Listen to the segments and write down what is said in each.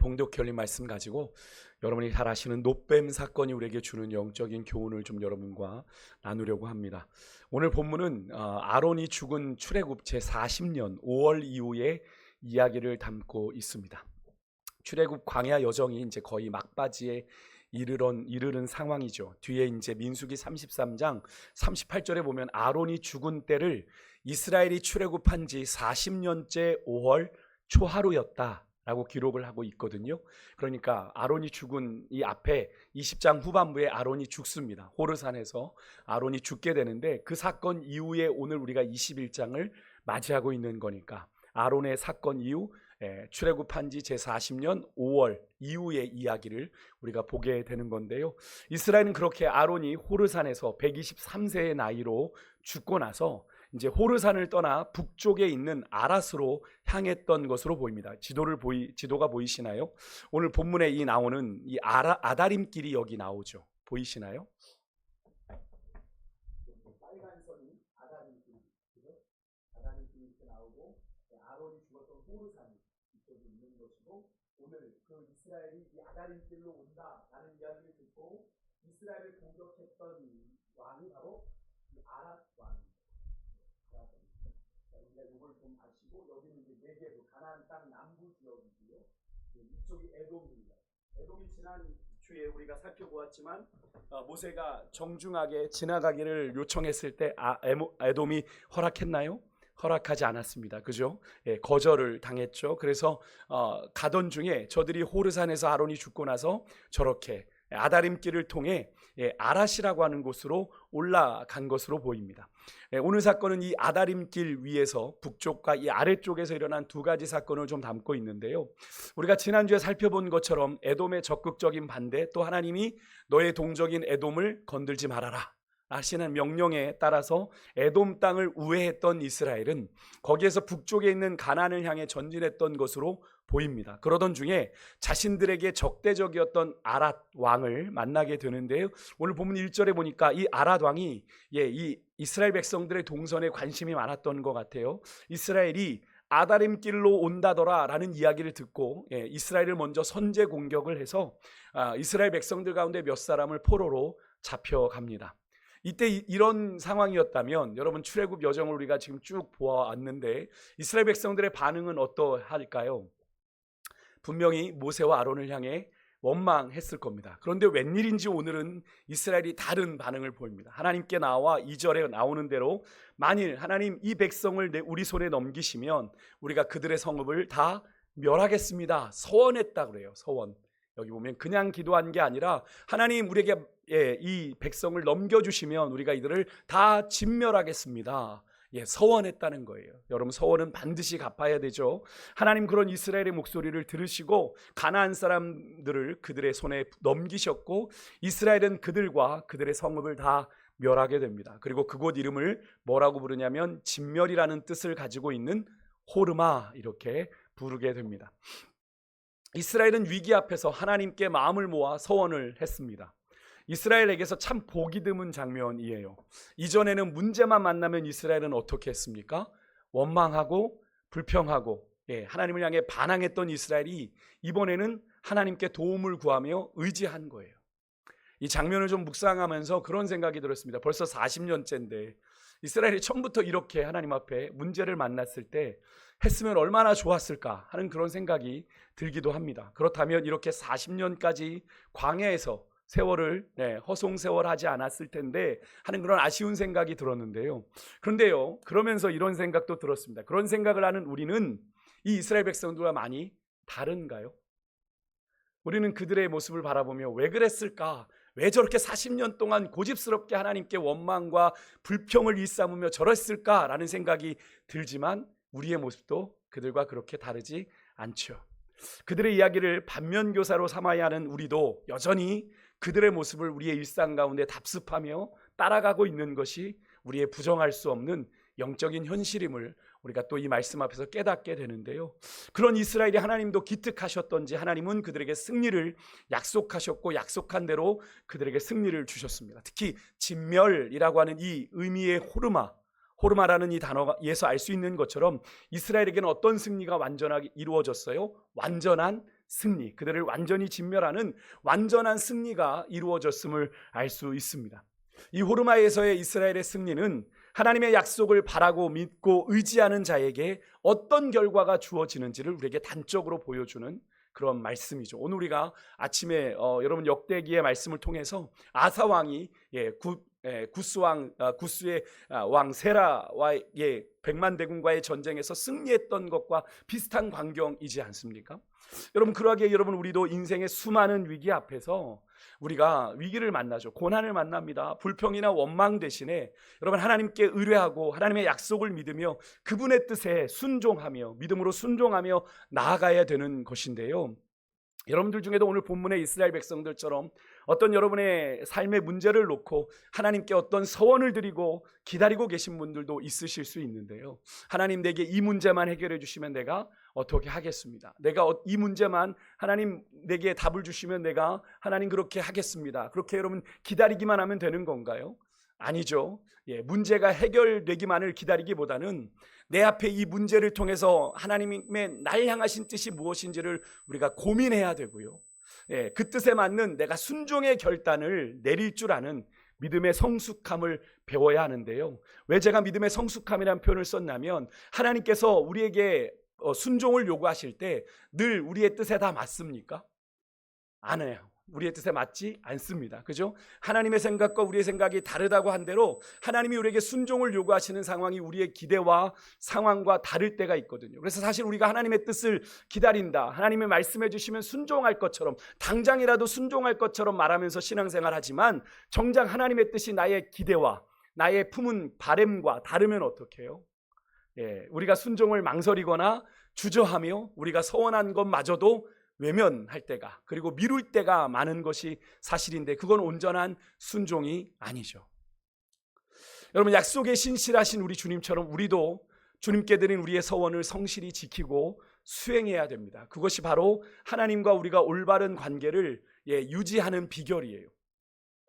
봉독해 올린 말씀 가지고 여러분이 잘 아시는 노뱀 사건이 우리에게 주는 영적인 교훈을 좀 여러분과 나누려고 합니다. 오늘 본문은 아론이 죽은 출애굽 제40년 5월 이후의 이야기를 담고 있습니다. 출애굽 광야 여정이 이제 거의 막바지에 이르는 상황이죠. 뒤에 이제 민수기 33장 38절에 보면 아론이 죽은 때를 이스라엘이 출애굽한 지 40년째 5월 초하루였다 라고 기록을 하고 있거든요. 그러니까 아론이 죽은 이 앞에 20장 후반부에 아론이 죽습니다. 호르산에서 아론이 죽게 되는데 그 사건 이후에 오늘 우리가 21장을 맞이하고 있는 거니까 아론의 사건 이후 출애굽한 지 제40년 5월 이후의 이야기를 우리가 보게 되는 건데요. 이스라엘은 그렇게 아론이 호르산에서 123세의 나이로 죽고 나서 이제 호르산을 떠나 북쪽에 있는 아랏으로 향했던 것으로 보입니다. 지도가 보이시나요? 오늘 본문에 나오는 이 아다림 길이 여기 나오죠. 보이시나요? 빨간 선이 아다림 길이죠. 아다림 길이 이렇게 나오고 아론이 죽었던 호르산이 이쪽에 있는 것이고 오늘 그 이스라엘이 이 아다림 길로 온다라는 이야기를 듣고 이스라엘을 공격했던 왕이 바로 이 아랏 왕입니다. 우리가 이걸 좀 아시고 여기는 이제 네게브 가나안 땅 남부 지역이고요. 이쪽이 에돔입니다. 에돔이 지난 주에 우리가 살펴보았지만 모세가 정중하게 지나가기를 요청했을 때 에돔이 허락했나요? 허락하지 않았습니다. 그죠? 거절을 당했죠. 그래서 가던 중에 저들이 호르산에서 아론이 죽고 나서 저렇게 아다림 길을 통해 아랏이라고 하는 곳으로 올라간 것으로 보입니다. 오늘 사건은 이 아다림 길 위에서 북쪽과 이 아래쪽에서 일어난 두 가지 사건을 좀 담고 있는데요. 우리가 지난주에 살펴본 것처럼 에돔의 적극적인 반대, 또 하나님이 너의 동족인 에돔을 건들지 말아라 하시는 명령에 따라서 에돔 땅을 우회했던 이스라엘은 거기에서 북쪽에 있는 가나안을 향해 전진했던 것으로 보입니다. 그러던 중에 자신들에게 적대적이었던 아랏 왕을 만나게 되는데요. 오늘 본문 1절에 보니까 이 아랏 왕이 이 이스라엘 백성들의 동선에 관심이 많았던 것 같아요. 이스라엘이 아다림 길로 온다더라 라는 이야기를 듣고 이스라엘을 먼저 선제 공격을 해서 이스라엘 백성들 가운데 몇 사람을 포로로 잡혀갑니다. 이때 이런 상황이었다면 여러분 출애굽 여정을 우리가 지금 쭉 보아왔는데 이스라엘 백성들의 반응은 어떠할까요? 분명히 모세와 아론을 향해 원망했을 겁니다. 그런데 웬일인지 오늘은 이스라엘이 다른 반응을 보입니다. 하나님께 나와 2절에 나오는 대로 만일 하나님 이 백성을 우리 손에 넘기시면 우리가 그들의 성읍을 다 멸하겠습니다. 서원했다 그래요. 서원. 여기 보면 그냥 기도한 게 아니라 하나님 우리에게 이 백성을 넘겨주시면 우리가 이들을 다 진멸하겠습니다. 서원했다는 거예요. 여러분 서원은 반드시 갚아야 되죠. 하나님 그런 이스라엘의 목소리를 들으시고 가나안 사람들을 그들의 손에 넘기셨고 이스라엘은 그들과 그들의 성읍을 다 멸하게 됩니다. 그리고 그곳 이름을 뭐라고 부르냐면 진멸이라는 뜻을 가지고 있는 호르마 이렇게 부르게 됩니다. 이스라엘은 위기 앞에서 하나님께 마음을 모아 서원을 했습니다. 이스라엘에게서 참 보기 드문 장면이에요. 이전에는 문제만 만나면 이스라엘은 어떻게 했습니까? 원망하고 불평하고 하나님을 향해 반항했던 이스라엘이 이번에는 하나님께 도움을 구하며 의지한 거예요. 이 장면을 좀 묵상하면서 그런 생각이 들었습니다. 벌써 40년째인데 이스라엘이 처음부터 이렇게 하나님 앞에 문제를 만났을 때 했으면 얼마나 좋았을까 하는 그런 생각이 들기도 합니다. 그렇다면 이렇게 40년까지 광야에서 세월을 허송세월하지 않았을 텐데 하는 그런 아쉬운 생각이 들었는데요. 그런데요, 그러면서 이런 생각도 들었습니다. 그런 생각을 하는 우리는 이 이스라엘 백성들과 많이 다른가요? 우리는 그들의 모습을 바라보며 왜 그랬을까? 왜 저렇게 40년 동안 고집스럽게 하나님께 원망과 불평을 일삼으며 저랬을까라는 생각이 들지만 우리의 모습도 그들과 그렇게 다르지 않죠. 그들의 이야기를 반면교사로 삼아야 하는 우리도 여전히 그들의 모습을 우리의 일상 가운데 답습하며 따라가고 있는 것이 우리의 부정할 수 없는 영적인 현실임을 우리가 또 이 말씀 앞에서 깨닫게 되는데요. 그런 이스라엘이 하나님도 기특하셨던지 하나님은 그들에게 승리를 약속하셨고 약속한 대로 그들에게 승리를 주셨습니다. 특히 진멸이라고 하는 이 의미의 호르마라는 이 단어에서 알 수 있는 것처럼 이스라엘에게는 어떤 승리가 완전하게 이루어졌어요? 완전한 승리, 그들을 완전히 진멸하는 완전한 승리가 이루어졌음을 알 수 있습니다. 이 호르마에서의 이스라엘의 승리는 하나님의 약속을 바라고 믿고 의지하는 자에게 어떤 결과가 주어지는지를 우리에게 단적으로 보여주는 그런 말씀이죠. 오늘 우리가 아침에 여러분 역대기의 말씀을 통해서 아사 왕이 구스의 왕 세라와의 100만 대군과의 전쟁에서 승리했던 것과 비슷한 광경이지 않습니까? 여러분, 그러하게 여러분 우리도 인생의 수많은 위기 앞에서 우리가 위기를 만나죠. 고난을 만납니다. 불평이나 원망 대신에 여러분 하나님께 의뢰하고 하나님의 약속을 믿으며 그분의 뜻에 순종하며 믿음으로 순종하며 나아가야 되는 것인데요. 여러분들 중에도 오늘 본문의 이스라엘 백성들처럼 어떤 여러분의 삶의 문제를 놓고 하나님께 어떤 서원을 드리고 기다리고 계신 분들도 있으실 수 있는데요. 하나님, 내게 이 문제만 해결해 주시면 내가 어떻게 하겠습니다. 내가 이 문제만 하나님 내게 답을 주시면 내가 하나님 그렇게 하겠습니다. 그렇게 여러분 기다리기만 하면 되는 건가요? 아니죠. 문제가 해결되기만을 기다리기보다는 내 앞에 이 문제를 통해서 하나님의 날 향하신 뜻이 무엇인지를 우리가 고민해야 되고요. 그 뜻에 맞는 내가 순종의 결단을 내릴 줄 아는 믿음의 성숙함을 배워야 하는데요. 왜 제가 믿음의 성숙함이라는 표현을 썼냐면 하나님께서 우리에게 순종을 요구하실 때 늘 우리의 뜻에 다 맞습니까? 안 해요. 우리의 뜻에 맞지 않습니다. 그죠? 하나님의 생각과 우리의 생각이 다르다고 한 대로 하나님이 우리에게 순종을 요구하시는 상황이 우리의 기대와 상황과 다를 때가 있거든요. 그래서 사실 우리가 하나님의 뜻을 기다린다, 하나님의 말씀해 주시면 순종할 것처럼, 당장이라도 순종할 것처럼 말하면서 신앙생활 하지만 정작 하나님의 뜻이 나의 기대와 나의 품은 바램과 다르면 어떡해요? 우리가 순종을 망설이거나 주저하며 우리가 서원한 것마저도 외면할 때가, 그리고 미룰 때가 많은 것이 사실인데 그건 온전한 순종이 아니죠. 여러분, 약속에 신실하신 우리 주님처럼 우리도 주님께 드린 우리의 서원을 성실히 지키고 수행해야 됩니다. 그것이 바로 하나님과 우리가 올바른 관계를 유지하는 비결이에요.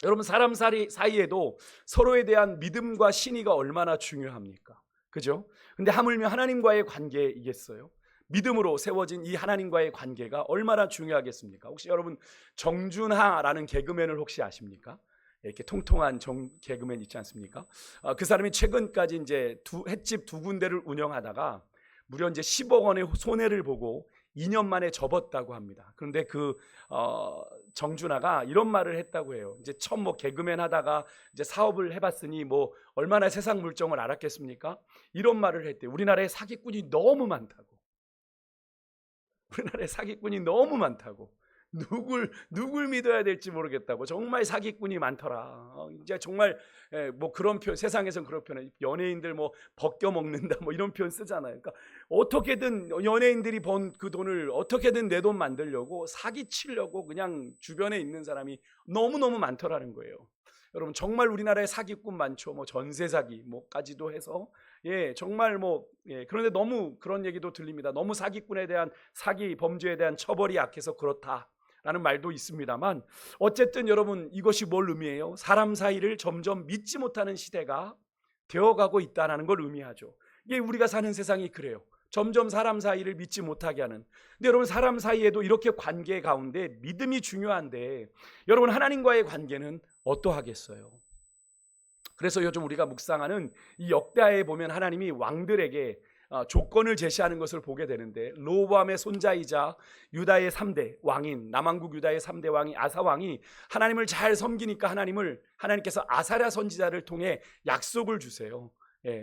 여러분, 사람 사이에도 서로에 대한 믿음과 신의가 얼마나 중요합니까? 그죠? 근데 하물며 하나님과의 관계이겠어요? 믿음으로 세워진 이 하나님과의 관계가 얼마나 중요하겠습니까? 혹시 여러분 정준하라는 개그맨을 혹시 아십니까? 이렇게 통통한 개그맨 있지 않습니까? 그 사람이 최근까지 이제 횟집 두 군데를 운영하다가 무려 이제 10억 원의 손해를 보고 2년 만에 접었다고 합니다. 그런데 정준하가 이런 말을 했다고 해요. 이제 처음 개그맨 하다가 이제 사업을 해봤으니 얼마나 세상 물정을 알았겠습니까? 이런 말을 했대. 우리나라에 사기꾼이 너무 많다고. 우리나라에 사기꾼이 너무 많다고. 누굴 믿어야 될지 모르겠다고. 정말 사기꾼이 많더라. 이제 정말 그런 표현, 세상에선 그런 표현, 연예인들 벗겨 먹는다 이런 표현 쓰잖아요. 그러니까 어떻게든 연예인들이 번 그 돈을 어떻게든 내 돈 만들려고 사기치려고 그냥 주변에 있는 사람이 너무너무 많더라는 거예요. 여러분, 정말 우리나라에 사기꾼 많죠. 전세 사기 까지도 해서 정말 그런데 너무 그런 얘기도 들립니다. 너무 사기꾼에 대한 사기 범죄에 대한 처벌이 약해서 그렇다라는 말도 있습니다만, 어쨌든 여러분, 이것이 뭘 의미해요? 사람 사이를 점점 믿지 못하는 시대가 되어가고 있다는 걸 의미하죠. 이게 우리가 사는 세상이 그래요. 점점 사람 사이를 믿지 못하게 하는. 근데 여러분, 사람 사이에도 이렇게 관계 가운데 믿음이 중요한데 여러분, 하나님과의 관계는 어떠하겠어요? 그래서 요즘 우리가 묵상하는 이 역대하에 보면 하나님이 왕들에게 조건을 제시하는 것을 보게 되는데, 로보암의 손자이자 유다의 3대 왕인, 남왕국 유다의 3대 왕이 아사 왕이 하나님을 잘 섬기니까 하나님께서 아사랴 선지자를 통해 약속을 주세요.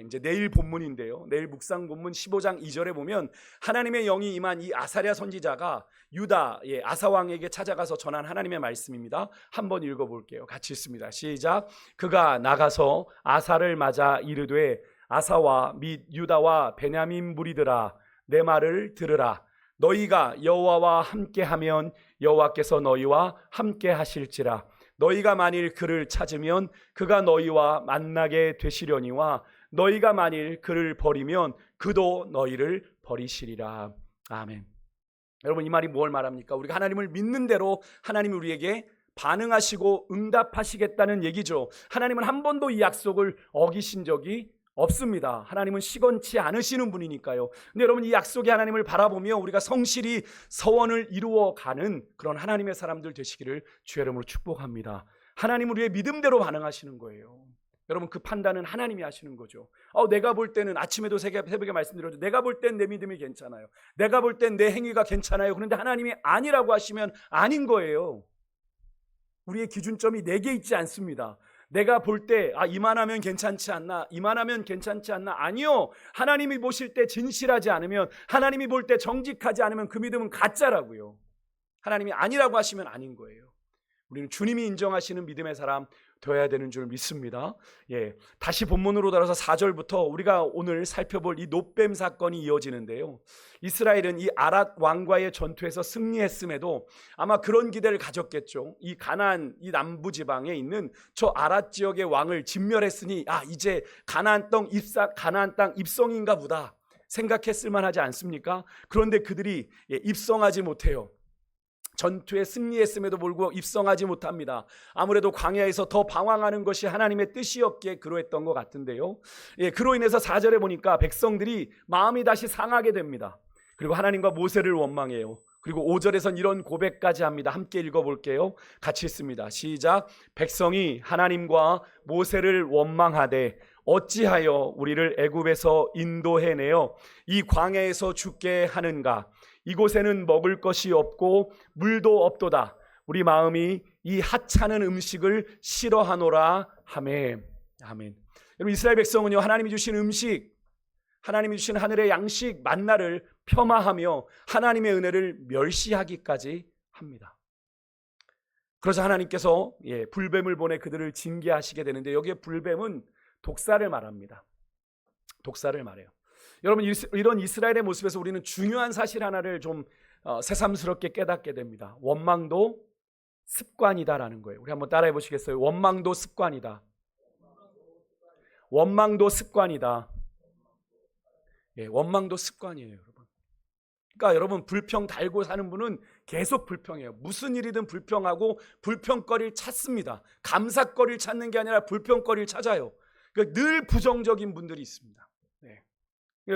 이제 내일 본문인데요. 내일 묵상 본문 15장 2절에 보면 하나님의 영이 임한 이 아사랴 선지자가 유다 아사 왕에게 찾아가서 전한 하나님의 말씀입니다. 한번 읽어볼게요. 같이 읽습니다. 시작. 그가 나가서 아사를 맞아 이르되, 아사와 및 유다와 베냐민 무리들아, 내 말을 들으라. 너희가 여호와와 함께하면 여호와께서 너희와 함께 하실지라. 너희가 만일 그를 찾으면 그가 너희와 만나게 되시려니와 너희가 만일 그를 버리면 그도 너희를 버리시리라. 아멘. 여러분, 이 말이 뭘 말합니까? 우리가 하나님을 믿는 대로 하나님이 우리에게 반응하시고 응답하시겠다는 얘기죠. 하나님은 한 번도 이 약속을 어기신 적이 없습니다. 하나님은 시건치 않으시는 분이니까요. 근데 여러분, 이 약속의 하나님을 바라보며 우리가 성실히 서원을 이루어가는 그런 하나님의 사람들 되시기를 주의 이름으로 축복합니다. 하나님은 우리의 믿음대로 반응하시는 거예요. 여러분, 그 판단은 하나님이 하시는 거죠. 내가 볼 때는, 아침에도 새벽에 말씀드렸죠. 내가 볼 땐 내 믿음이 괜찮아요. 내가 볼 땐 내 행위가 괜찮아요. 그런데 하나님이 아니라고 하시면 아닌 거예요. 우리의 기준점이 내게 있지 않습니다. 내가 볼 때 이만하면 괜찮지 않나, 이만하면 괜찮지 않나. 아니요, 하나님이 보실 때 진실하지 않으면, 하나님이 볼 때 정직하지 않으면 그 믿음은 가짜라고요. 하나님이 아니라고 하시면 아닌 거예요. 우리는 주님이 인정하시는 믿음의 사람 되어야 되는 줄 믿습니다. 다시 본문으로 돌아서 4절부터 우리가 오늘 살펴볼 이 놋뱀 사건이 이어지는데요. 이스라엘은 이 아랏 왕과의 전투에서 승리했음에도 아마 그런 기대를 가졌겠죠. 이 가나안, 이 남부 지방에 있는 저 아랏 지역의 왕을 진멸했으니 이제 가나안 땅 입성인가 보다 생각했을 만하지 않습니까? 그런데 그들이 입성하지 못해요. 전투에 승리했음에도 불구하고 입성하지 못합니다. 아무래도 광야에서 더 방황하는 것이 하나님의 뜻이었기에 그러했던 것 같은데요. 그로 인해서 4절에 보니까 백성들이 마음이 다시 상하게 됩니다. 그리고 하나님과 모세를 원망해요. 그리고 5절에선 이런 고백까지 합니다. 함께 읽어볼게요. 같이 읽습니다. 시작. 백성이 하나님과 모세를 원망하되 어찌하여 우리를 애굽에서 인도해내어 이 광야에서 죽게 하는가? 이곳에는 먹을 것이 없고 물도 없도다. 우리 마음이 이 하찮은 음식을 싫어하노라 하매. 아멘. 여러분, 이스라엘 백성은요, 하나님이 주신 음식, 하나님이 주신 하늘의 양식 만나를 폄하하며 하나님의 은혜를 멸시하기까지 합니다. 그러자 하나님께서 불뱀을 보내 그들을 징계하시게 되는데, 여기에 불뱀은 독사를 말합니다. 독사를 말해요. 여러분, 이런 이스라엘의 모습에서 우리는 중요한 사실 하나를 좀 새삼스럽게 깨닫게 됩니다. 원망도 습관이다라는 거예요. 우리 한번 따라해 보시겠어요? 원망도 습관이다. 원망도 습관이다. 원망도 습관이에요, 여러분. 그러니까 여러분, 불평 달고 사는 분은 계속 불평해요. 무슨 일이든 불평하고 불평거리를 찾습니다. 감사거리를 찾는 게 아니라 불평거리를 찾아요. 그러니까 늘 부정적인 분들이 있습니다.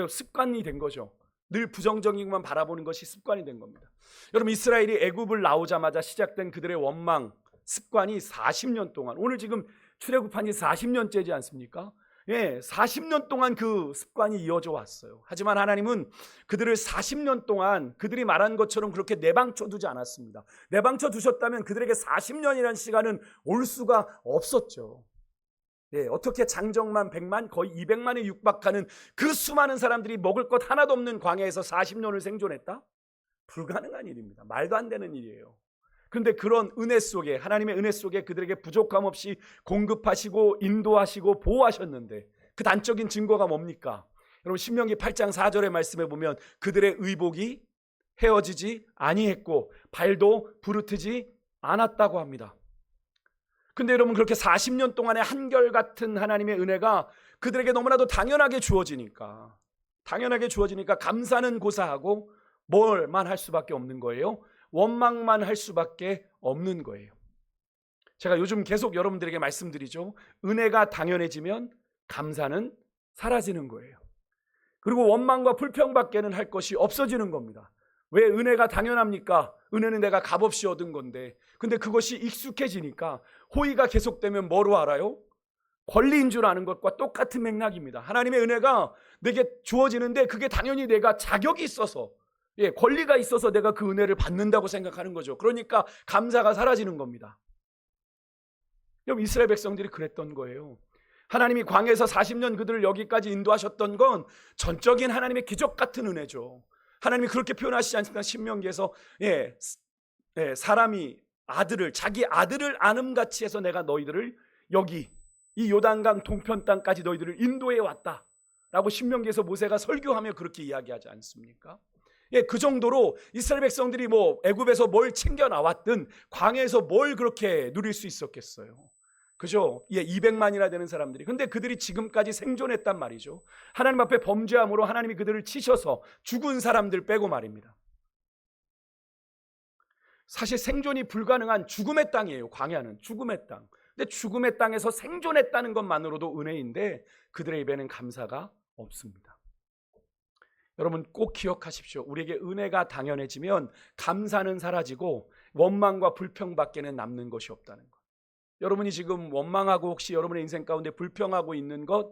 습관이 된 거죠. 늘 부정적인 것만 바라보는 것이 습관이 된 겁니다. 여러분, 이스라엘이 애굽을 나오자마자 시작된 그들의 원망 습관이 40년 동안, 오늘 지금 출애굽한 지 40년째지 않습니까? 40년 동안 그 습관이 이어져 왔어요. 하지만 하나님은 그들을 40년 동안 그들이 말한 것처럼 그렇게 내방쳐 두지 않았습니다. 내방쳐 두셨다면 그들에게 40년이라는 시간은 올 수가 없었죠. 어떻게 장정만 100만, 거의 200만에 육박하는 그 수많은 사람들이 먹을 것 하나도 없는 광야에서 40년을 생존했다? 불가능한 일입니다. 말도 안 되는 일이에요. 그런데 그런 은혜 속에, 하나님의 은혜 속에 그들에게 부족함 없이 공급하시고 인도하시고 보호하셨는데, 그 단적인 증거가 뭡니까? 여러분, 신명기 8장 4절의 말씀에 보면 그들의 의복이 헤어지지 아니했고 발도 부르트지 않았다고 합니다. 근데 여러분, 그렇게 40년 동안의 한결같은 하나님의 은혜가 그들에게 너무나도 당연하게 주어지니까 감사는 고사하고 뭘만 할 수밖에 없는 거예요? 원망만 할 수밖에 없는 거예요. 제가 요즘 계속 여러분들에게 말씀드리죠. 은혜가 당연해지면 감사는 사라지는 거예요. 그리고 원망과 불평밖에는 할 것이 없어지는 겁니다. 왜 은혜가 당연합니까? 은혜는 내가 값없이 얻은 건데. 근데 그것이 익숙해지니까 호의가 계속되면 뭐로 알아요? 권리인 줄 아는 것과 똑같은 맥락입니다. 하나님의 은혜가 내게 주어지는데 그게 당연히 내가 자격이 있어서, 권리가 있어서 내가 그 은혜를 받는다고 생각하는 거죠. 그러니까 감사가 사라지는 겁니다. 여러분, 이스라엘 백성들이 그랬던 거예요. 하나님이 광야에서 40년 그들을 여기까지 인도하셨던 건 전적인 하나님의 기적 같은 은혜죠. 하나님이 그렇게 표현하시지 않습니까? 신명기에서 사람이 자기 아들을 아름같이 해서 내가 너희들을 여기 이 요단강 동편 땅까지 너희들을 인도해 왔다 라고 신명기에서 모세가 설교하며 그렇게 이야기하지 않습니까? 그 정도로 이스라엘 백성들이 애굽에서 뭘 챙겨 나왔든 광야에서 뭘 그렇게 누릴 수 있었겠어요. 그죠? 200만이나 되는 사람들이. 근데 그들이 지금까지 생존했단 말이죠. 하나님 앞에 범죄함으로 하나님이 그들을 치셔서 죽은 사람들 빼고 말입니다. 사실 생존이 불가능한 죽음의 땅이에요. 광야는 죽음의 땅. 근데 죽음의 땅에서 생존했다는 것만으로도 은혜인데 그들의 입에는 감사가 없습니다. 여러분 꼭 기억하십시오. 우리에게 은혜가 당연해지면 감사는 사라지고 원망과 불평밖에는 남는 것이 없다는 것. 여러분이 지금 원망하고 혹시 여러분의 인생 가운데 불평하고 있는 것,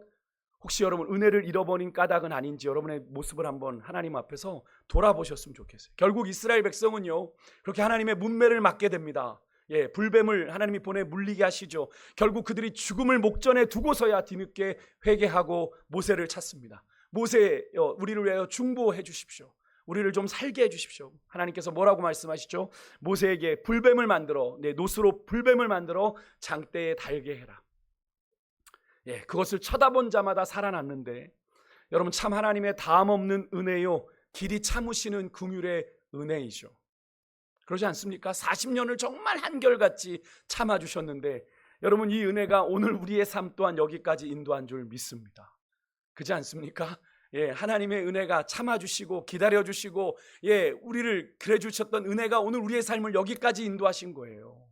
혹시 여러분 은혜를 잃어버린 까닭은 아닌지 여러분의 모습을 한번 하나님 앞에서 돌아보셨으면 좋겠어요. 결국 이스라엘 백성은요, 그렇게 하나님의 문매를 맞게 됩니다. 불뱀을 하나님이 보내 물리게 하시죠. 결국 그들이 죽음을 목전에 두고서야 뒤늦게 회개하고 모세를 찾습니다. 모세, 우리를 위하여 중보해 주십시오. 우리를 좀 살게 해 주십시오. 하나님께서 뭐라고 말씀하시죠? 모세에게 불뱀을 만들어, 노스로 불뱀을 만들어 장대에 달게 해라. 그것을 쳐다본 자마다 살아났는데, 여러분 참 하나님의 다음 없는 은혜요, 길이 참으시는 긍휼의 은혜이죠. 그러지 않습니까? 40년을 정말 한결같이 참아주셨는데 여러분 이 은혜가 오늘 우리의 삶 또한 여기까지 인도한 줄 믿습니다. 그렇지 않습니까? 하나님의 은혜가 참아주시고 기다려주시고 우리를 그래주셨던 은혜가 오늘 우리의 삶을 여기까지 인도하신 거예요.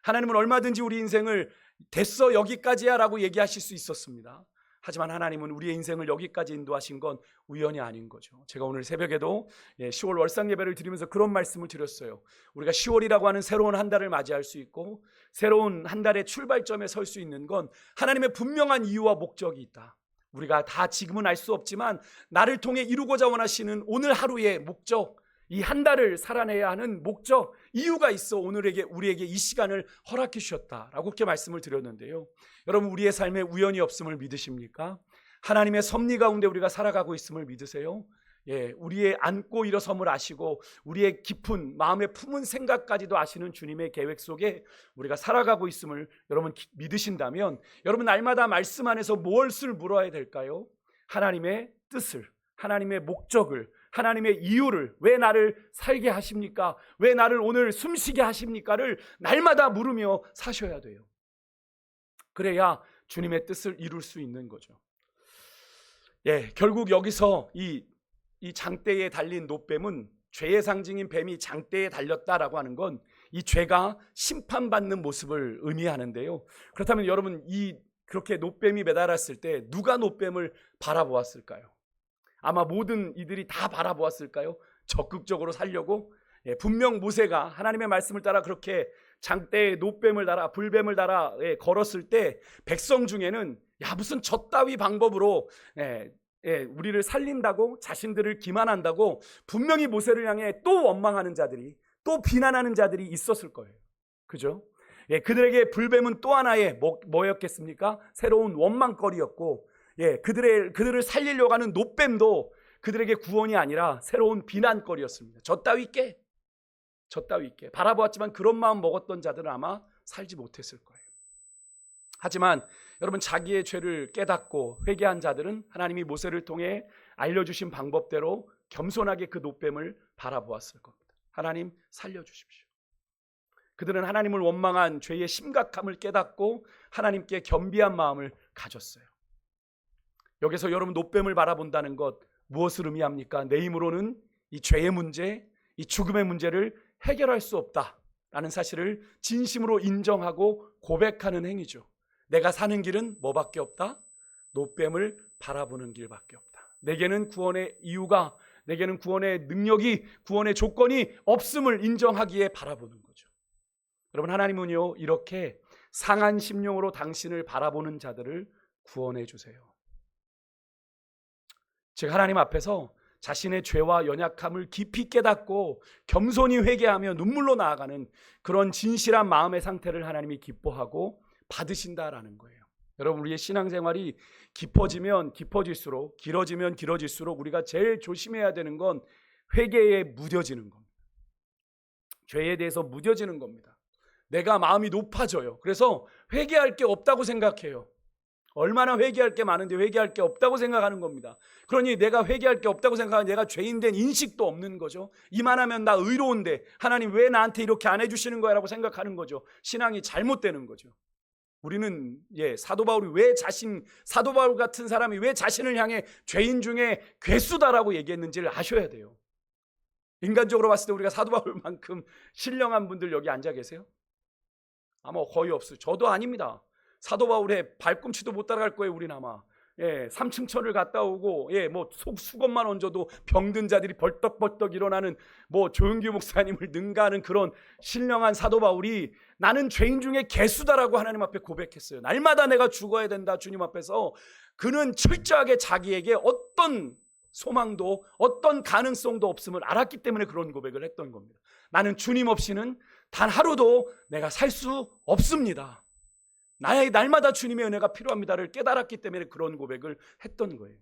하나님은 얼마든지 우리 인생을 됐어 여기까지야 라고 얘기하실 수 있었습니다. 하지만 하나님은 우리의 인생을 여기까지 인도하신 건 우연이 아닌 거죠. 제가 오늘 새벽에도 10월 월상 예배를 드리면서 그런 말씀을 드렸어요. 우리가 10월이라고 하는 새로운 한 달을 맞이할 수 있고 새로운 한 달의 출발점에 설 수 있는 건 하나님의 분명한 이유와 목적이 있다. 우리가 다 지금은 알 수 없지만 나를 통해 이루고자 원하시는 오늘 하루의 목적, 이 한 달을 살아내야 하는 목적, 이유가 있어 우리에게 이 시간을 허락해 주셨다라고 그렇게 말씀을 드렸는데요. 여러분 우리의 삶에 우연이 없음을 믿으십니까? 하나님의 섭리 가운데 우리가 살아가고 있음을 믿으세요? 우리의 앉고 일어섬을 아시고 우리의 깊은 마음에 품은 생각까지도 아시는 주님의 계획 속에 우리가 살아가고 있음을 여러분 믿으신다면 여러분 날마다 말씀 안에서 무엇을 물어야 될까요? 하나님의 뜻을, 하나님의 목적을, 하나님의 이유를, 왜 나를 살게 하십니까? 왜 나를 오늘 숨쉬게 하십니까를 날마다 물으며 사셔야 돼요. 그래야 주님의 뜻을 이룰 수 있는 거죠. 결국 여기서 이 장대에 달린 노뱀은 죄의 상징인 뱀이 장대에 달렸다라고 하는 건 이 죄가 심판받는 모습을 의미하는데요. 그렇다면 여러분 그렇게 노뱀이 매달았을 때 누가 노뱀을 바라보았을까요? 아마 모든 이들이 다 바라보았을까요? 적극적으로 살려고? 분명 모세가 하나님의 말씀을 따라 그렇게 장대에 노뱀을 달아 불뱀을 달아 걸었을 때 백성 중에는 무슨 저 따위 방법으로 우리를 살린다고 자신들을 기만한다고 분명히 모세를 향해 또 원망하는 자들이 또 비난하는 자들이 있었을 거예요. 그죠? 그들에게 불뱀은 또 하나의 뭐였겠습니까? 새로운 원망거리였고 그들을 살리려고 하는 노뱀도 그들에게 구원이 아니라 새로운 비난거리였습니다. 저 따위 깨 바라보았지만 그런 마음 먹었던 자들은 아마 살지 못했을 거예요. 하지만 여러분 자기의 죄를 깨닫고 회개한 자들은 하나님이 모세를 통해 알려주신 방법대로 겸손하게 그 노뱀을 바라보았을 겁니다. 하나님 살려주십시오. 그들은 하나님을 원망한 죄의 심각함을 깨닫고 하나님께 겸비한 마음을 가졌어요. 여기서 여러분 노뱀을 바라본다는 것 무엇을 의미합니까? 내 힘으로는 이 죄의 문제, 이 죽음의 문제를 해결할 수 없다라는 사실을 진심으로 인정하고 고백하는 행위죠. 내가 사는 길은 뭐밖에 없다? 노뱀을 바라보는 길밖에 없다. 내게는 구원의 이유가, 내게는 구원의 능력이, 구원의 조건이 없음을 인정하기에 바라보는 거죠. 여러분 하나님은요 이렇게 상한 심령으로 당신을 바라보는 자들을 구원해 주세요. 즉 하나님 앞에서 자신의 죄와 연약함을 깊이 깨닫고 겸손히 회개하며 눈물로 나아가는 그런 진실한 마음의 상태를 하나님이 기뻐하고 받으신다라는 거예요. 여러분 우리의 신앙생활이 깊어지면 깊어질수록, 길어지면 길어질수록 우리가 제일 조심해야 되는 건 회개에 무뎌지는 겁니다. 죄에 대해서 무뎌지는 겁니다. 내가 마음이 높아져요. 그래서 회개할 게 없다고 생각해요. 얼마나 회개할 게 많은데 회개할 게 없다고 생각하는 겁니다. 그러니 내가 회개할 게 없다고 생각하면 내가 죄인 된 인식도 없는 거죠. 이만하면 나 의로운데 하나님 왜 나한테 이렇게 안 해주시는 거야 라고 생각하는 거죠. 신앙이 잘못되는 거죠. 우리는 사도 바울 같은 사람이 왜 자신을 향해 죄인 중에 괴수다라고 얘기했는지를 아셔야 돼요. 인간적으로 봤을 때 우리가 사도 바울만큼 신령한 분들 여기 앉아 계세요? 아마 거의 없어요. 저도 아닙니다. 사도 바울의 발꿈치도 못 따라갈 거예요. 우리는 아마. 예, 삼층천을 갔다 오고, 예, 뭐 수건만 얹어도 병든 자들이 벌떡벌떡 일어나는 뭐 조용규 목사님을 능가하는 그런 신령한 사도 바울이 나는 죄인 중에 개수다라고 하나님 앞에 고백했어요. 날마다 내가 죽어야 된다 주님 앞에서. 그는 철저하게 자기에게 어떤 소망도 어떤 가능성도 없음을 알았기 때문에 그런 고백을 했던 겁니다. 나는 주님 없이는 단 하루도 내가 살 수 없습니다. 나의 날마다 주님의 은혜가 필요합니다를 깨달았기 때문에 그런 고백을 했던 거예요.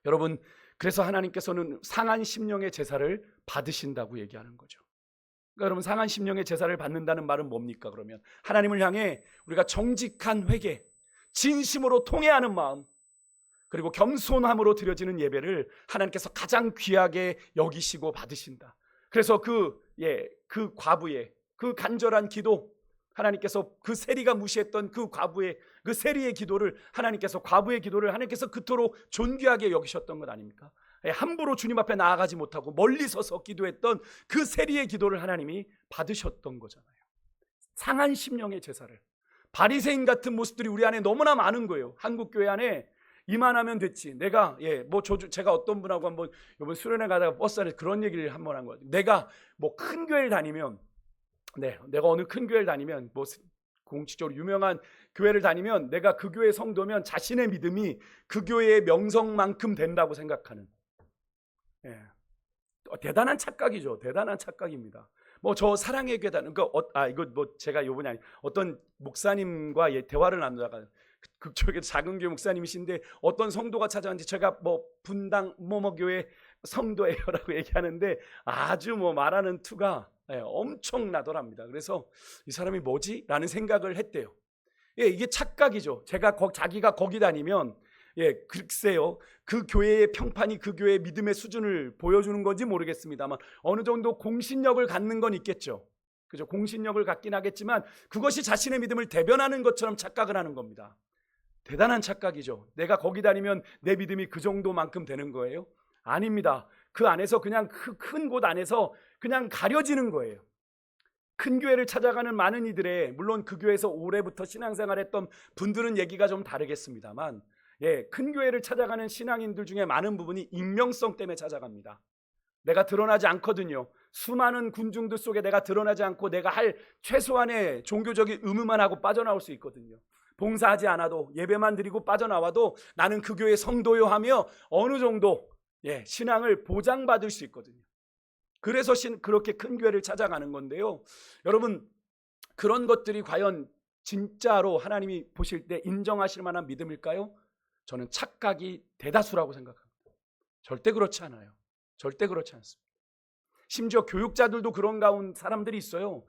여러분, 그래서 하나님께서는 상한 심령의 제사를 받으신다고 얘기하는 거죠. 그러니까 여러분, 상한 심령의 제사를 받는다는 말은 뭡니까? 그러면 하나님을 향해 우리가 정직한 회개, 진심으로 통회하는 마음, 그리고 겸손함으로 드려지는 예배를 하나님께서 가장 귀하게 여기시고 받으신다. 그래서 그 과부의 그 간절한 기도, 하나님께서 그 세리가 무시했던 그 과부의 그 세리의 기도를 과부의 기도를 하나님께서 그토록 존귀하게 여기셨던 것 아닙니까? 함부로 주님 앞에 나아가지 못하고 멀리 서서 기도했던 그 세리의 기도를 하나님이 받으셨던 거잖아요. 상한 심령의 제사를. 바리새인 같은 모습들이 우리 안에 너무나 많은 거예요. 한국 교회 안에 이만하면 됐지. 내가 제가 어떤 분하고 한번 이번 수련회 가다가 버스 안에서 그런 얘기를 한번 한 거예요. 내가 뭐 큰 교회를 다니면, 내가 어느 큰 교회를 다니면, 뭐 공식적으로 유명한 교회를 다니면 내가 그 교회 성도면 자신의 믿음이 그 교회의 명성만큼 된다고 생각하는, 대단한 착각이죠. 대단한 착각입니다. 뭐 저 사랑의 교회다. 그러니까 이거 뭐 제가 요번에 어떤 목사님과 대화를 나누다가 그쪽에 작은 교회 목사님이신데 어떤 성도가 찾아왔는지 제가 뭐 분당 뭐뭐 교회 성도예요라고 얘기하는데 아주 뭐 말하는 투가 엄청나더랍니다. 그래서 이 사람이 뭐지? 라는 생각을 했대요. 이게 착각이죠. 자기가 거기 다니면 글쎄요, 그 교회의 평판이 그 교회의 믿음의 수준을 보여주는 건지 모르겠습니다만 어느 정도 공신력을 갖는 건 있겠죠. 그죠? 공신력을 갖긴 하겠지만 그것이 자신의 믿음을 대변하는 것처럼 착각을 하는 겁니다. 대단한 착각이죠. 내가 거기 다니면 내 믿음이 그 정도만큼 되는 거예요? 아닙니다. 그 안에서 그냥 그 큰 곳 안에서 그냥 가려지는 거예요. 큰 교회를 찾아가는 많은 이들의, 물론 그 교회에서 오래부터 신앙생활했던 분들은 얘기가 좀 다르겠습니다만, 큰 교회를 찾아가는 신앙인들 중에 많은 부분이 익명성 때문에 찾아갑니다. 내가 드러나지 않거든요. 수많은 군중들 속에 내가 드러나지 않고 내가 할 최소한의 종교적인 의무만 하고 빠져나올 수 있거든요. 봉사하지 않아도, 예배만 드리고 빠져나와도 나는 그 교회 성도요 하며 어느 정도 신앙을 보장받을 수 있거든요. 그래서 그렇게 큰 교회를 찾아가는 건데요. 여러분, 그런 것들이 과연 진짜로 하나님이 보실 때 인정하실 만한 믿음일까요? 저는 착각이 대다수라고 생각합니다. 절대 그렇지 않아요. 절대 그렇지 않습니다. 심지어 교육자들도 그런 가운 사람들이 있어요.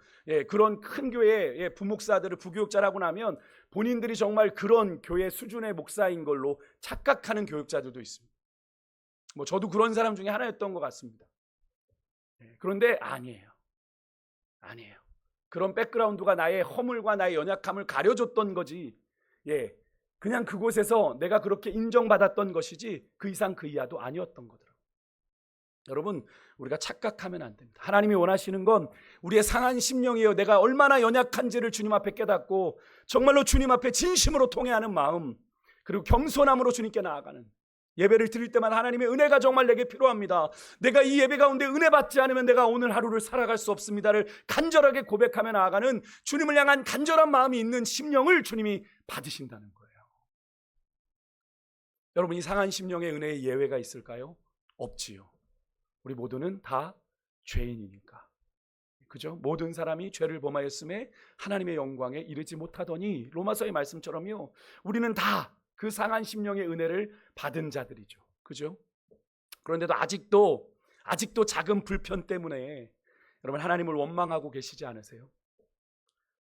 그런 큰 교회의 부목사들을 부교육자라고 나면 본인들이 정말 그런 교회 수준의 목사인 걸로 착각하는 교육자들도 있습니다. 뭐 저도 그런 사람 중에 하나였던 것 같습니다. 그런데 아니에요. 그런 백그라운드가 나의 허물과 나의 연약함을 가려줬던 거지. 그냥 그곳에서 내가 그렇게 인정받았던 것이지 그 이상 그 이하도 아니었던 거더라고요. 여러분, 우리가 착각하면 안 됩니다. 하나님이 원하시는 건 우리의 상한 심령이에요. 내가 얼마나 연약한지를 주님 앞에 깨닫고 정말로 주님 앞에 진심으로 통회하는 마음, 그리고 겸손함으로 주님께 나아가는, 예배를 드릴 때마다 하나님의 은혜가 정말 내게 필요합니다. 내가 이 예배 가운데 은혜 받지 않으면 내가 오늘 하루를 살아갈 수 없습니다를 간절하게 고백하며 나아가는 주님을 향한 간절한 마음이 있는 심령을 주님이 받으신다는 거예요. 여러분, 이 상한 심령의 은혜의 예외가 있을까요? 없지요. 우리 모두는 다 죄인이니까. 그죠? 모든 사람이 죄를 범하였음에 하나님의 영광에 이르지 못하더니, 로마서의 말씀처럼요, 우리는 다 그 상한 심령의 은혜를 받은 자들이죠. 그죠? 그런데도 아직도 작은 불편 때문에 여러분 하나님을 원망하고 계시지 않으세요?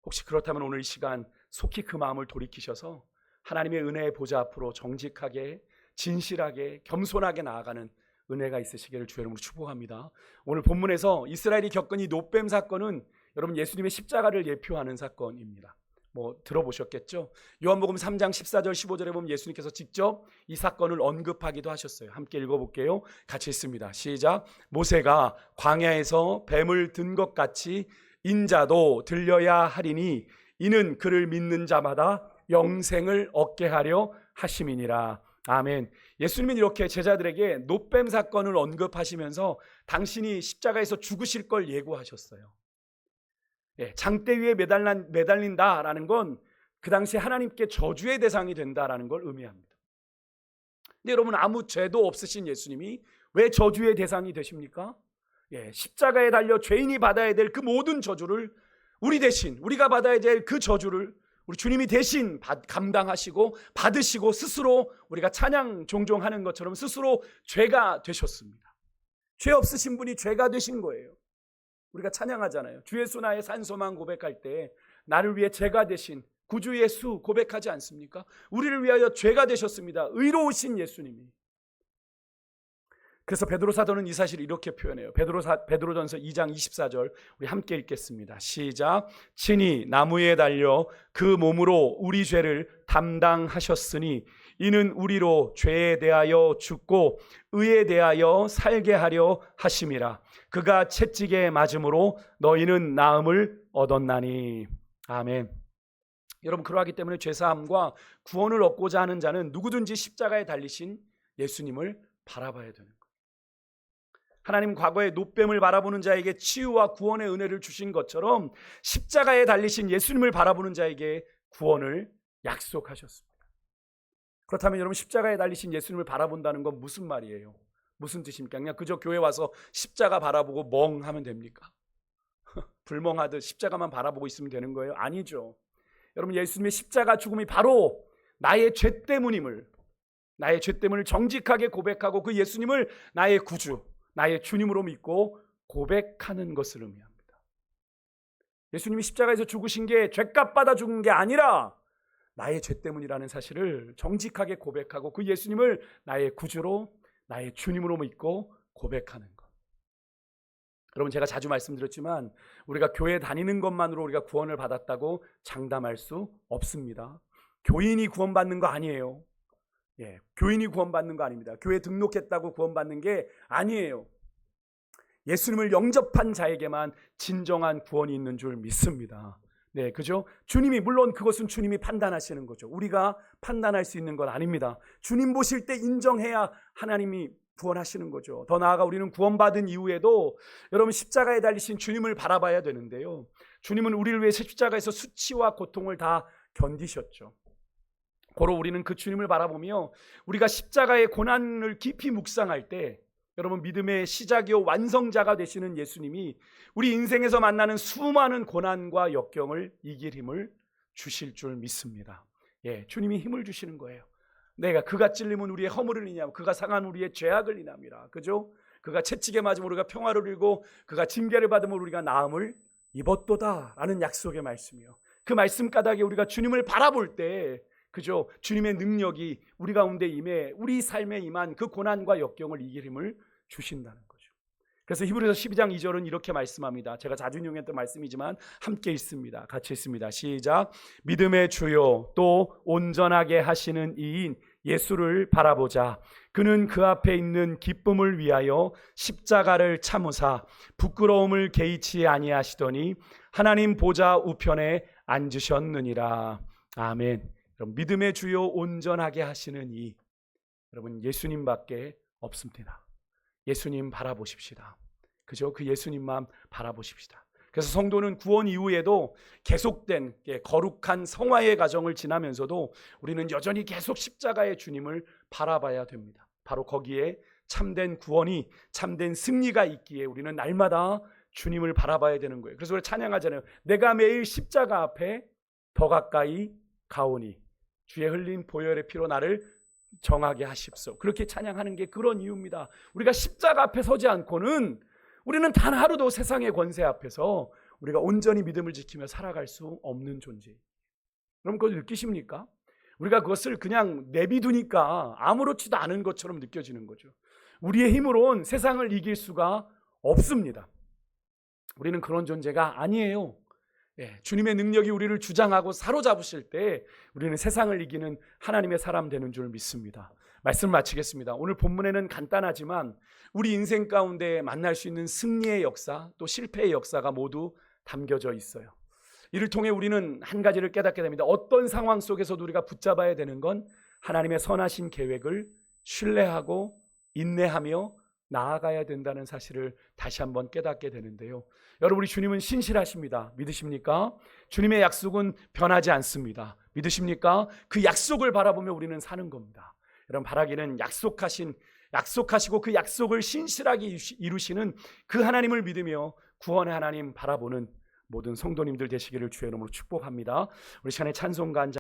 혹시 그렇다면 오늘 이 시간 속히 그 마음을 돌이키셔서 하나님의 은혜의 보좌 앞으로 정직하게, 진실하게, 겸손하게 나아가는 은혜가 있으시기를 주의 이름으로 축복합니다. 오늘 본문에서 이스라엘이 겪은 이 놋뱀 사건은 여러분 예수님의 십자가를 예표하는 사건입니다. 뭐 들어보셨겠죠? 요한복음 3장 14절 15절에 보면 예수님께서 직접 이 사건을 언급하기도 하셨어요. 함께 읽어볼게요. 같이 읽습니다. 시작. 모세가 광야에서 뱀을 든 것 같이 인자도 들려야 하리니 이는 그를 믿는 자마다 영생을 얻게 하려 하심이니라. 아멘. 예수님은 이렇게 제자들에게 노뱀 사건을 언급하시면서 당신이 십자가에서 죽으실 걸 예고하셨어요. 장대 위에 매달린다라는 건 그 당시에 하나님께 저주의 대상이 된다라는 걸 의미합니다. 근데 여러분, 아무 죄도 없으신 예수님이 왜 저주의 대상이 되십니까? 십자가에 달려 죄인이 받아야 될 그 모든 저주를 우리 대신, 우리가 받아야 될 그 저주를 우리 주님이 대신 감당하시고 받으시고 스스로, 우리가 찬양 종종 하는 것처럼 스스로 죄가 되셨습니다. 죄 없으신 분이 죄가 되신 거예요. 우리가 찬양하잖아요. 주 예수 나의 산소만 고백할 때 나를 위해 죄가 되신 구주 예수 고백하지 않습니까? 우리를 위하여 죄가 되셨습니다. 의로우신 예수님이. 그래서 베드로 사도는 이 사실을 이렇게 표현해요. 베드로전서 2장 24절 우리 함께 읽겠습니다. 시작. 친히 나무에 달려 그 몸으로 우리 죄를 담당하셨으니 이는 우리로 죄에 대하여 죽고 의에 대하여 살게 하려 하심이라. 그가 채찍에 맞음으로 너희는 나음을 얻었나니. 아멘. 여러분, 그러하기 때문에 죄사함과 구원을 얻고자 하는 자는 누구든지 십자가에 달리신 예수님을 바라봐야 되는 거예요. 하나님 과거에 노뱀을 바라보는 자에게 치유와 구원의 은혜를 주신 것처럼 십자가에 달리신 예수님을 바라보는 자에게 구원을 약속하셨습니다. 그렇다면 여러분, 십자가에 달리신 예수님을 바라본다는 건 무슨 말이에요? 무슨 뜻입니까? 그냥 그저 교회 와서 십자가 바라보고 멍하면 됩니까? 불멍하듯 십자가만 바라보고 있으면 되는 거예요? 아니죠. 여러분, 예수님의 십자가 죽음이 바로 나의 죄 때문임을, 나의 죄 때문을 정직하게 고백하고 그 예수님을 나의 구주, 나의 주님으로 믿고 고백하는 것을 의미합니다. 예수님이 십자가에서 죽으신 게 죄값 받아 죽은 게 아니라 나의 죄 때문이라는 사실을 정직하게 고백하고 그 예수님을 나의 구주로, 나의 주님으로 믿고 고백하는 것. 여러분, 제가 자주 말씀드렸지만 우리가 교회 다니는 것만으로 우리가 구원을 받았다고 장담할 수 없습니다. 교인이 구원받는 거 아니에요. 교인이 구원받는 거 아닙니다. 교회 등록했다고 구원받는 게 아니에요. 예수님을 영접한 자에게만 진정한 구원이 있는 줄 믿습니다. 그죠? 주님이, 물론 그것은 주님이 판단하시는 거죠. 우리가 판단할 수 있는 건 아닙니다. 주님 보실 때 인정해야 하나님이 구원하시는 거죠. 더 나아가 우리는 구원받은 이후에도 여러분, 십자가에 달리신 주님을 바라봐야 되는데요. 주님은 우리를 위해 십자가에서 수치와 고통을 다 견디셨죠. 고로 우리는 그 주님을 바라보며 우리가 십자가의 고난을 깊이 묵상할 때 여러분, 믿음의 시작이요 완성자가 되시는 예수님이 우리 인생에서 만나는 수많은 고난과 역경을 이길 힘을 주실 줄 믿습니다. 주님이 힘을 주시는 거예요. 내가 그가 찔림은 우리의 허물을 인하고 그가 상한 우리의 죄악을 인함이라. 그죠? 그가 채찍에 맞으면 우리가 평화를 이루고 그가 징계를 받으면 우리가 나음을 입었도다 라는 약속의 말씀이요. 그 말씀 까닭에 우리가 주님을 바라볼 때, 그죠? 주님의 능력이 우리 가운데 임해 우리 삶에 임한 그 고난과 역경을 이길 힘을 주신다는 거죠. 그래서 히브리서 12장 2절은 이렇게 말씀합니다. 제가 자주 인용했던 말씀이지만 함께 읽습니다. 같이 읽습니다. 시작. 믿음의 주요 또 온전하게 하시는 이인 예수를 바라보자. 그는 그 앞에 있는 기쁨을 위하여 십자가를 참으사 부끄러움을 개의치 아니하시더니 하나님 보좌 우편에 앉으셨느니라. 아멘. 여러분, 믿음의 주요 온전하게 하시는 이, 여러분, 예수님밖에 없습니다. 예수님 바라보십시다. 그죠? 그 예수님만 바라보십시다. 그래서 성도는 구원 이후에도 계속된 거룩한 성화의 과정을 지나면서도 우리는 여전히 계속 십자가의 주님을 바라봐야 됩니다. 바로 거기에 참된 구원이, 참된 승리가 있기에 우리는 날마다 주님을 바라봐야 되는 거예요. 그래서 우리 찬양하잖아요. 내가 매일 십자가 앞에 더 가까이 가오니 주의 흘린 보혈의 피로 나를 정하게 하십소. 그렇게 찬양하는 게 그런 이유입니다. 우리가 십자가 앞에 서지 않고는 우리는 단 하루도 세상의 권세 앞에서 우리가 온전히 믿음을 지키며 살아갈 수 없는 존재예요. 여러분, 그걸 느끼십니까? 우리가 그것을 그냥 내비두니까 아무렇지도 않은 것처럼 느껴지는 거죠. 우리의 힘으로는 세상을 이길 수가 없습니다. 우리는 그런 존재가 아니에요. 주님의 능력이 우리를 주장하고 사로잡으실 때 우리는 세상을 이기는 하나님의 사람 되는 줄 믿습니다. 말씀을 마치겠습니다. 오늘 본문에는 간단하지만 우리 인생 가운데 만날 수 있는 승리의 역사, 또 실패의 역사가 모두 담겨져 있어요. 이를 통해 우리는 한 가지를 깨닫게 됩니다. 어떤 상황 속에서도 우리가 붙잡아야 되는 건 하나님의 선하신 계획을 신뢰하고 인내하며 나아가야 된다는 사실을 다시 한번 깨닫게 되는데요. 여러분, 우리 주님은 신실하십니다. 믿으십니까? 주님의 약속은 변하지 않습니다. 믿으십니까? 그 약속을 바라보며 우리는 사는 겁니다. 여러분, 바라기는 약속하시고 그 약속을 신실하게 이루시는 그 하나님을 믿으며 구원의 하나님 바라보는 모든 성도님들 되시기를 주의 이름으로 축복합니다. 우리 시간에 찬송가 한 장